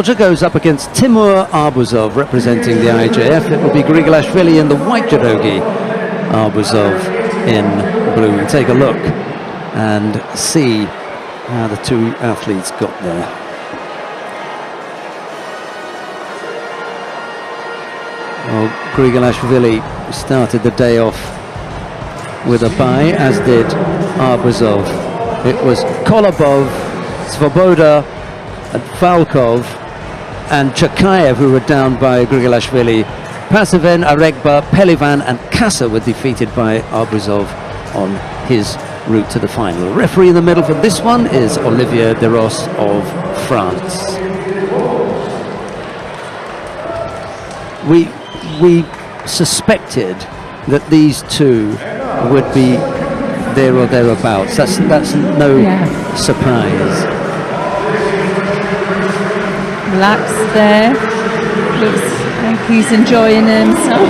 Georgia goes up against Timur ARBUZOV representing the IJF. It will be GRIGALASHVILI in the white judogi, ARBUZOV in blue. And take a look and see how the two athletes got there. Well, GRIGALASHVILI started the day off with a bye, as did ARBUZOV. It was Kolobov, Svoboda and Falkov and Chakayev who were down by GRIGALASHVILI. Paseven, Aregba, Pelivan and Kassa were defeated by ARBUZOV on his route to the final. The referee in the middle for this one is Olivier Deros of France. We suspected that these two would be there or thereabouts. That's no surprise. Relaxed there. Looks like he's enjoying himself.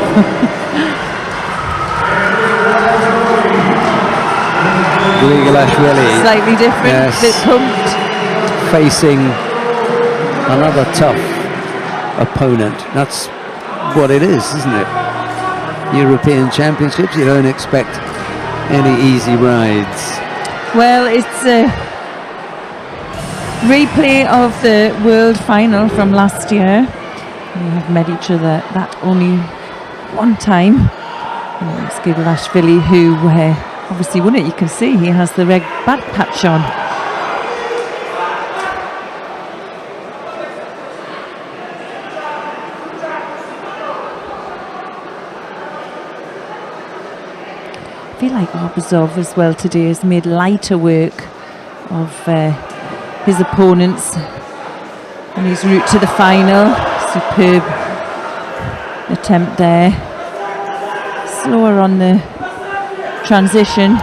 GRIGALASHVILI Slightly different, bit pumped. Facing another tough opponent. That's what it is, isn't it? European Championships, you don't expect any easy rides. Well, it's a replay of the world final from last year. We have met each other that only one time. It's GRIGALASHVILI who obviously won it. You can see he has the red bad patch on. I feel like ARBUZOV as well today has made lighter work of his opponents on his route to the final. Superb attempt there. Slower on the transition.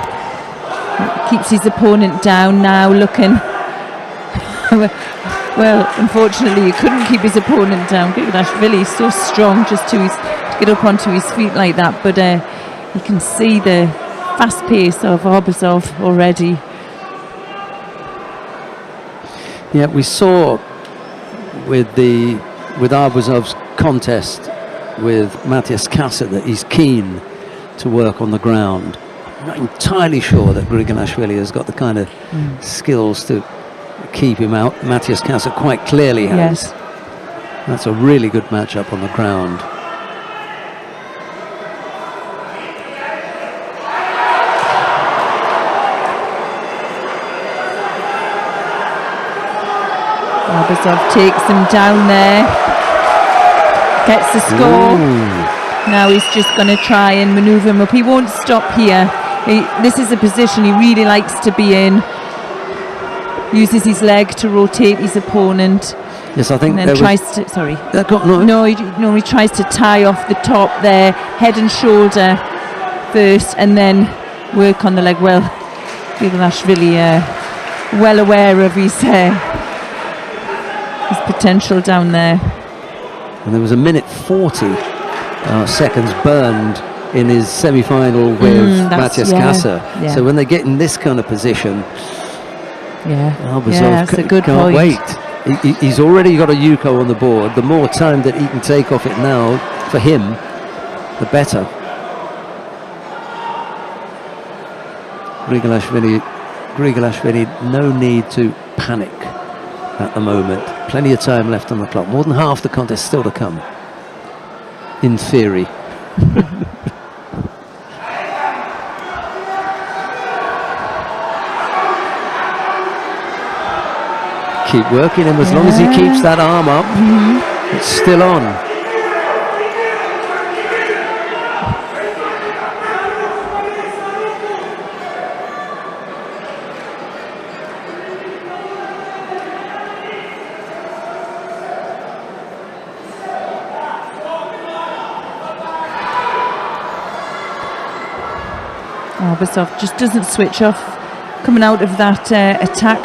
Keeps his opponent down now, looking. Well, unfortunately, he couldn't keep his opponent down. GRIGALASHVILI is so strong just to get up onto his feet like that, but you can see the fast pace of ARBUZOV already. Yeah, we saw with ARBUZOV's contest with Matthias Kassa that he's keen to work on the ground. I'm not entirely sure that GRIGALASHVILI has got the kind of skills to keep him out. Matthias Kassa quite clearly has. Yes. That's a really good matchup on the ground. ARBUZOV takes him down there, gets the score. Ooh. Now he's just going to try and manoeuvre him up. He won't stop here. This is a position he really likes to be in. Uses his leg to rotate his opponent. Yes, I think. And then tries to. Sorry. He tries to tie off the top there, head and shoulder first, and then work on the leg. Well, GRIGALASHVILI well aware of his potential down there. And there was a minute 40 seconds burned in his semi-final with Matthias Kassa. Yeah. So when they get in this kind of position, ARBUZOV can't wait. He's already got a Yuko on the board. The more time that he can take off it now, for him, the better. GRIGALASHVILI, no need to panic at the moment. Plenty of time left on the clock. More than half the contest still to come, in theory. Keep working him as long as he keeps that arm up. It's still on. ARBUZOV just doesn't switch off, coming out of that attack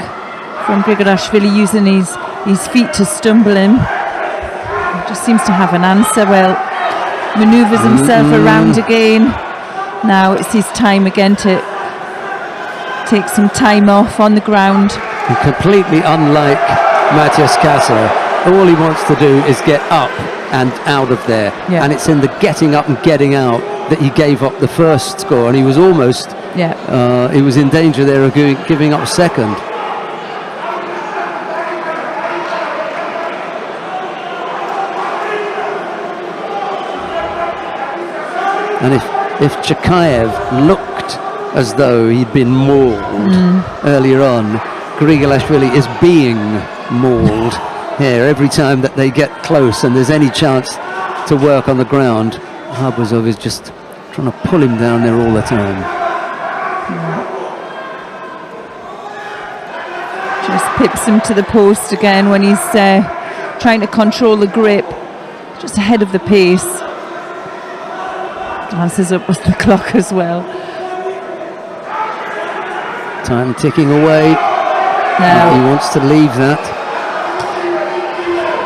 from GRIGALASHVILI, using his feet to stumble him. He just seems to have an answer. Well, manoeuvres himself around again. Now it's his time again to take some time off on the ground. And completely unlike Matthias Kassa, all he wants to do is get up and out of there. Yeah. And it's in the getting up and getting out that he gave up the first score, and he was almost, he was in danger there of giving up second. And if Chikaev looked as though he'd been mauled earlier on, GRIGALASHVILI is being mauled here every time that they get close and there's any chance to work on the ground. ARBUZOV is just trying to pull him down there all the time. Just pips him to the post again when he's trying to control the grip, just ahead of the pace. Glances up with the clock as well. Time ticking away. He wants to leave that.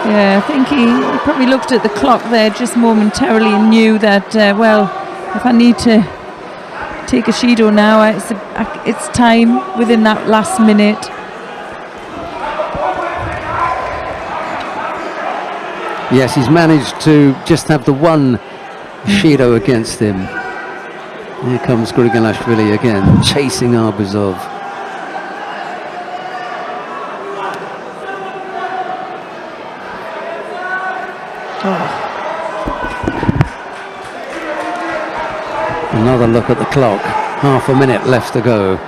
Yeah, I think he probably looked at the clock there just momentarily and knew that, well, if I need to take a Shido now, it's time within that last minute. Yes, he's managed to just have the one Shido against him. Here comes GRIGALASHVILI again, chasing ARBUZOV. Another look at the clock. Half a minute left to go.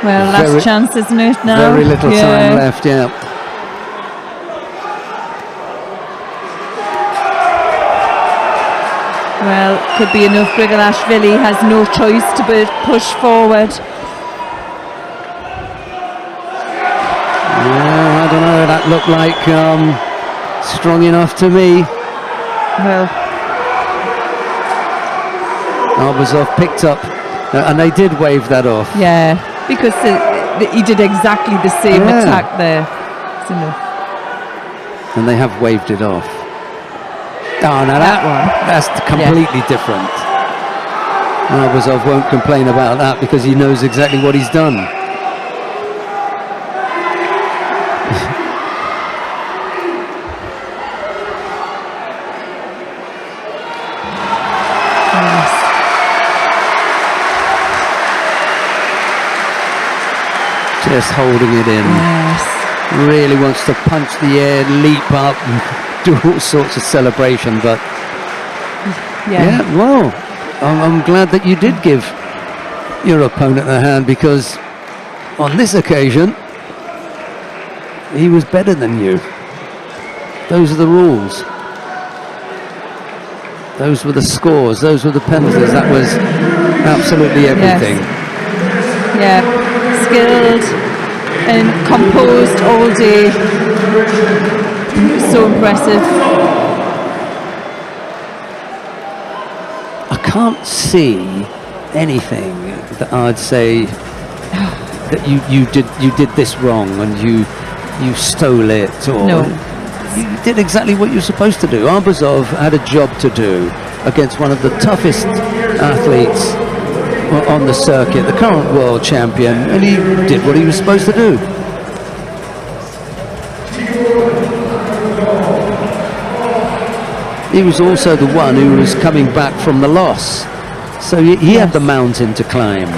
Well, last chance, isn't it now? Very little time left, yeah. Well, could be enough. GRIGALASHVILI has no choice to push forward. Yeah, I don't know, that looked like strong enough to me. Well, ARBUZOV picked up, and they did wave that off. yeah, because he did exactly the same attack there. It's enough. And they have waved it off. Oh, now that one, that's completely different. ARBUZOV won't complain about that because he knows exactly what he's done. Just holding it in. Yes. Really wants to punch the air, leap up, and do all sorts of celebration. But yeah, well, I'm glad that you did give your opponent a hand, because on this occasion he was better than you. Those are the rules. Those were the scores. Those were the penalties. That was absolutely everything. Yes. Yeah, skilled and composed all day. So impressive. I can't see anything that I'd say that you did this wrong and you stole it, or No. you did exactly what you're supposed to do. ARBUZOV had a job to do against one of the toughest athletes on the circuit, the current world champion, and he did what he was supposed to do. He was also the one who was coming back from the loss, so he had the mountain to climb.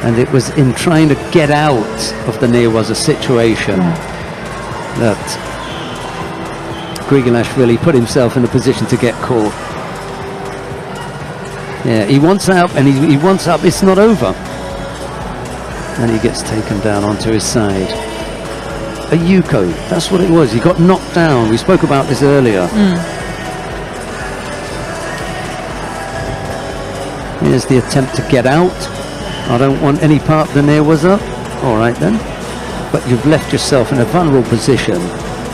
And it was in trying to get out of the Newaza situation that GRIGALASHVILI put himself in a position to get caught. Yeah, he wants out, and he wants up. It's not over. And he gets taken down onto his side. A Yuko, that's what it was. He got knocked down. We spoke about this earlier. Here's the attempt to get out. I don't want any part of the near was up. All right then. But you've left yourself in a vulnerable position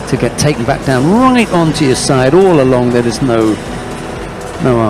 to get taken back down right onto your side all along. There is no